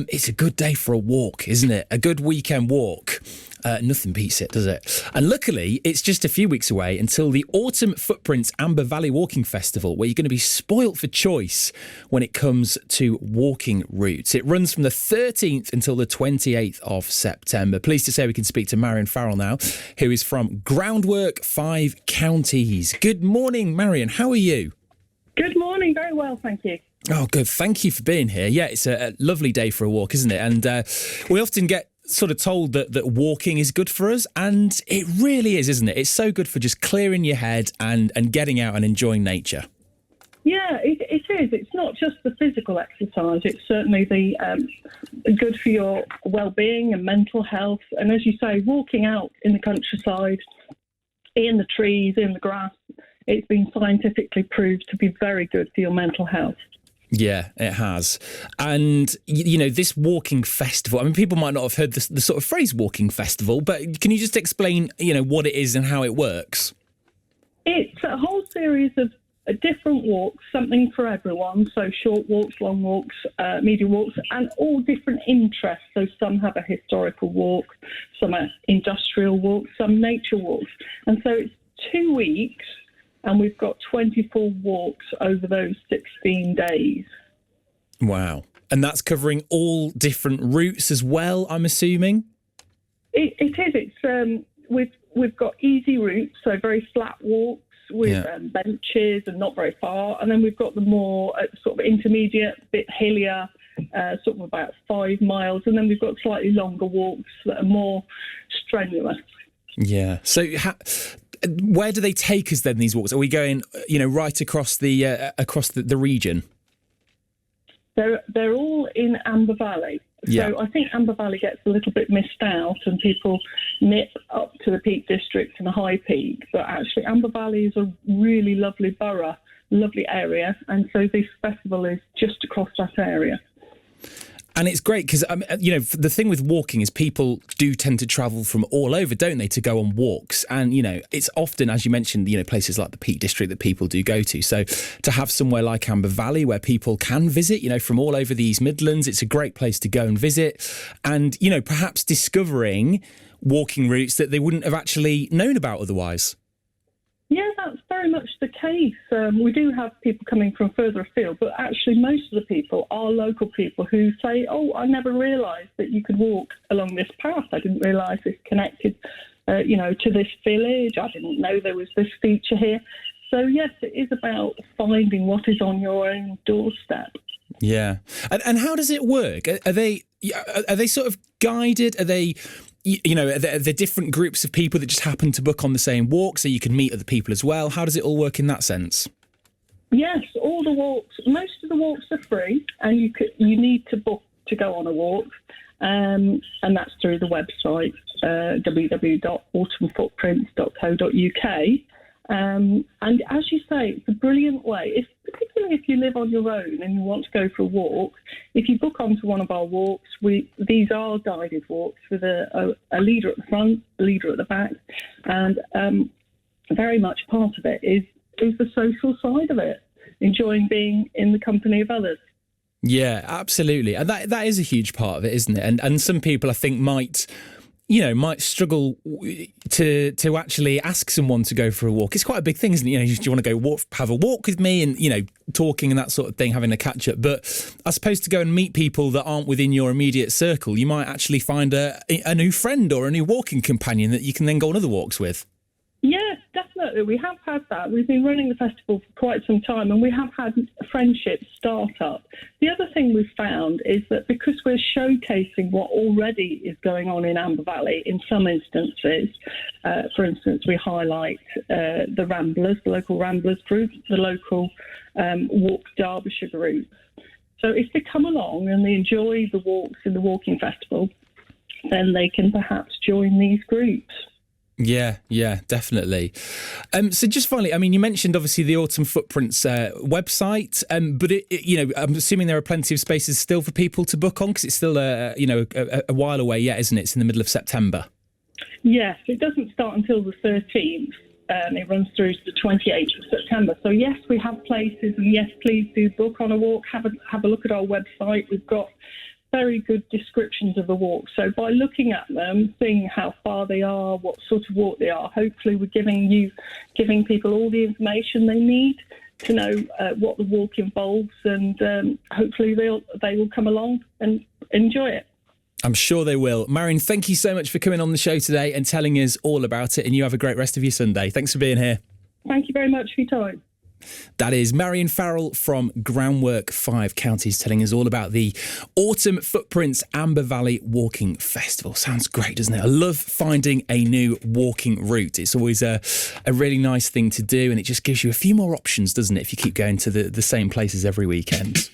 It's a good day for a walk, isn't it? A good weekend walk. Nothing beats it, does it? And luckily, it's just a few weeks away until the Autumn Footprints Amber Valley Walking Festival, where you're going to be spoilt for choice when it comes to walking routes. It runs from the 13th until the 28th of September. Pleased to say we can speak to Marion Farrell now, who is from Groundwork 5 Counties. Good morning, Marion. How are you? Good morning. Very well, thank you. Oh, good. Thank you for being here. Yeah, it's a lovely day for a walk, isn't it? And we often get sort of told that walking is good for us, and it really is, isn't it? It's so good for just clearing your head and getting out and enjoying nature. Yeah, it is. It's not just the physical exercise. It's certainly the good for your well-being and mental health. And as you say, walking out in the countryside, in the trees, in the grass, it's been scientifically proved to be very good for your mental health. Yeah, it has. And, you know, this walking festival, I mean, people might not have heard the sort of phrase walking festival, but can you just explain, you know, what it is and how it works? It's a whole series of different walks, something for everyone. So short walks, long walks, medium walks, and all different interests. So some have a historical walk, some are industrial walks, some nature walks. And so it's 2 weeks. And we've got 24 walks over those 16 days. Wow. And that's covering all different routes as well, I'm assuming? It is. It's we've got easy routes, so very flat walks with benches and not very far. And then we've got the more sort of intermediate, bit hillier, sort of about 5 miles. And then we've got slightly longer walks that are more strenuous. Yeah. So where do they take us then, these walks? Are we going, you know, right across the region? They're all in Amber Valley. So I think Amber Valley gets a little bit missed out and people nip up to the Peak District and the High Peak. But actually Amber Valley is a really lovely borough, lovely area. And so this festival is just across that area. And it's great because, you know, the thing with walking is people do tend to travel from all over, don't they, to go on walks. And, you know, it's often, as you mentioned, you know, places like the Peak District that people do go to. So to have somewhere like Amber Valley where people can visit, you know, from all over the East Midlands, it's a great place to go and visit. And, you know, perhaps discovering walking routes that they wouldn't have actually known about otherwise. Yeah, that's very much the case. We do have people coming from further afield, but actually most of the people are local people who say, oh, I never realised that you could walk along this path. I didn't realise this connected, you know, to this village. I didn't know there was this feature here. So, yes, it is about finding what is on your own doorstep. Yeah. And how does it work? Are they sort of guided? Are they... You know, are there different groups of people that just happen to book on the same walk so you can meet other people as well? How does it all work in that sense? Yes, all the walks, most of the walks are free and you need to book to go on a walk. And that's through the website, www.autumnfootprints.co.uk. And as you say, it's a brilliant way, particularly if you live on your own and you want to go for a walk. If you book onto one of our walks, these are guided walks with a leader at the front, a leader at the back, and very much part of it is the social side of it, enjoying being in the company of others. Yeah, absolutely. And that is a huge part of it, isn't it? And some people, I think, might struggle to actually ask someone to go for a walk. It's quite a big thing, isn't it? You know, do you want to go have a walk with me and, you know, talking and that sort of thing, having a catch up. But I suppose to go and meet people that aren't within your immediate circle, you might actually find a new friend or a new walking companion that you can then go on other walks with. Yes, definitely. We have had that. We've been running the festival for quite some time and we have had friendships start up. The other thing we've found is that because we're showcasing what already is going on in Amber Valley in some instances, for instance, we highlight the Ramblers, the local Ramblers group, the local Walk Derbyshire group. So if they come along and they enjoy the walks in the walking festival, then they can perhaps join these groups. Yeah, definitely. So just finally, I mean, you mentioned obviously the Autumn Footprints website, but I'm assuming there are plenty of spaces still for people to book on because it's still a while away yet, isn't it? It's in the middle of September. Yes, it doesn't start until the 13th. It runs through to the 28th of September. So yes, we have places, and yes, please do book on a walk. Have a look at our website. We've got very good descriptions of a walk. So by looking at them, seeing how far they are, what sort of walk they are, hopefully we're giving people all the information they need to know what the walk involves, and hopefully they will come along and enjoy it. I'm sure they will. Marion, thank you so much for coming on the show today and telling us all about it, and you have a great rest of your Sunday. Thanks for being here. Thank you very much for your time. That is Marion Farrell from Groundwork 5 Counties telling us all about the Autumn Footprints Amber Valley Walking Festival. Sounds great, doesn't it? I love finding a new walking route. It's always a really nice thing to do, and it just gives you a few more options, doesn't it, if you keep going to the same places every weekend.